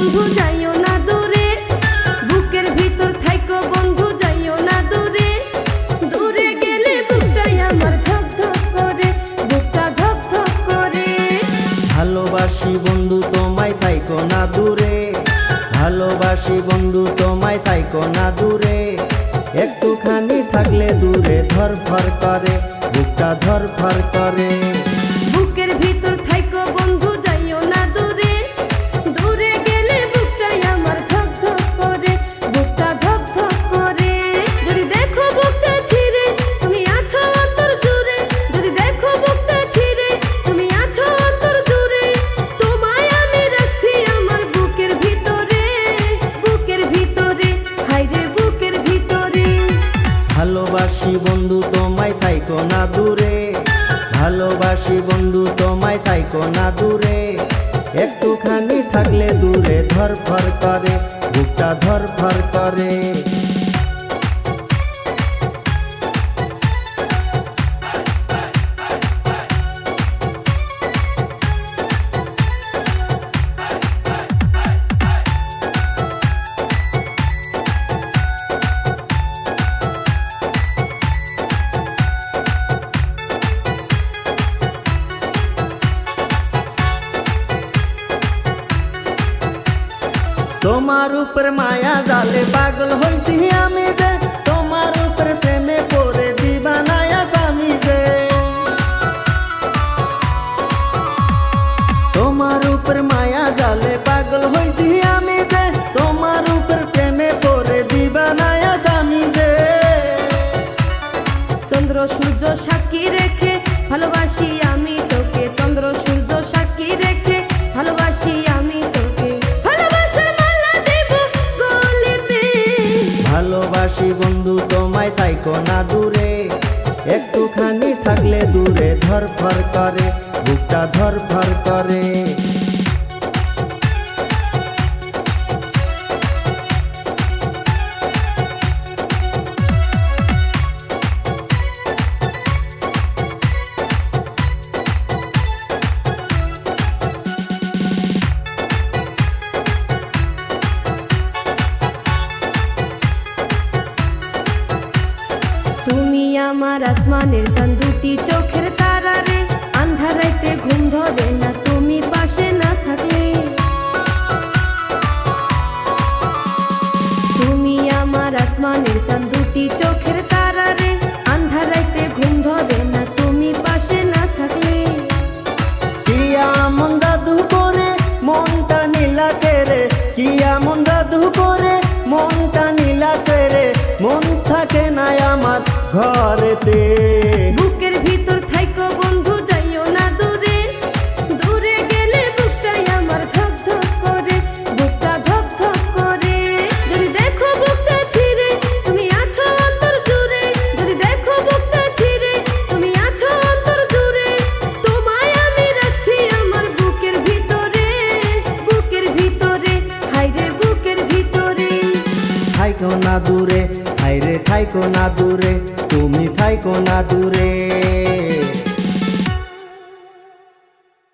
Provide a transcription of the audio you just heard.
বন্ধু যাইও না দূরে, বুকের ভিতর থাইকো বন্ধু যাইও না দূরে। দূরে গেলে বুকটাই আমার ধক ধক করে, বুকটা ধক ধক করে। ভালোবাসি বন্ধু তোমায় থাইকো না দূরে, ভালোবাসি বন্ধু তোমায় থাইকো না দূরে। একটুখানি থাকলে দূরে ধরফর করে, বুকটা ধরফর করে। বুকের ভিতর থাইকো বন্ধু যাইও না দূরে, দূরে গেলে বুকটাই আমার ধক ধক করে, বুকটা ধক ধক করে। যদি দেখো বুকটা ছিঁড়ে তুমি আছো অন্তর জুড়ে, যদি দেখো বুকটা ছিঁড়ে তুমি আছো অন্তর জুড়ে। তোমায় আমি রাখছি আমার বুকের ভিতরে, বুকের ভিতরে, হায়রে বুকের ভিতরে। ভালোবাসি বন্ধু তোমায় থাইকো না দূরে, ভালোবাসি বন্ধু তোমায় থাইকো না দূরে। একটুখানি থাকলে দূরে ধরফর করে, বুকটা ধরফর করে। তোমার উপর মায়া জালে পাগল হইছি আমি যে, তোমার উপর প্রেমে পড়ে দিবানায়া স্বামী যে। তোমার উপর মায়া জালে পাগল হইছি আমি যে, তোমার উপর প্রেমে পড়ে দিবানায়া স্বামী যে। চন্দ্র সূর্য সাক্ষী রেখে ভালোবাসি আমি তোকে, চন্দ্র সূর্য সাক্ষী রেখে ভালোবাসি আমি তোকে। ভালোবাসার মালা দেব গলেতে। ভালোবাসি বন্ধু তোমায় থাইকো না দূরে, একটুখানি থাকলে দূরে ধরফর করে, বুকটা ধরফর করে। তুমি আমার আসমানের চাঁদ, দুটি চোখের তারা রে। আন্ধারাইতে ঘুম ধরে না তুমি পাশে না থাকলে। তুমি আমার আসমানের চাঁদ, দুটি চোখের তারা রে। আন্ধারাইতে ঘুম ধরে না তুমি পাশে না থাকলে। কি এমন জাদু করে মনটা নীলাতে রে, কি এমন জাদু করে মনটা নীলাতে রে। মন থাকে না আমার ঘরেতে। বুকের ভিতর থাইকো বন্ধু যাইও না দূরে, দূরে গেলে বুকটাই আমার ধক ধক করে, বুকটা ধক ধক করে। যদি দেখো বুকটা ছিঁড়ে তুমি আছো অন্তর জুড়ে, যদি দেখো বুকটা ছিঁড়ে তুমি আছো অন্তর জুড়ে। তোমায় আমি রাখছি আমার বুকের ভিতরে, বুকের ভিতরে, হায়রে বুকের ভিতরে। থাইকো না দূরে, হায়রে থাইকো না দূরে, তুমি থাইকো না দূরে।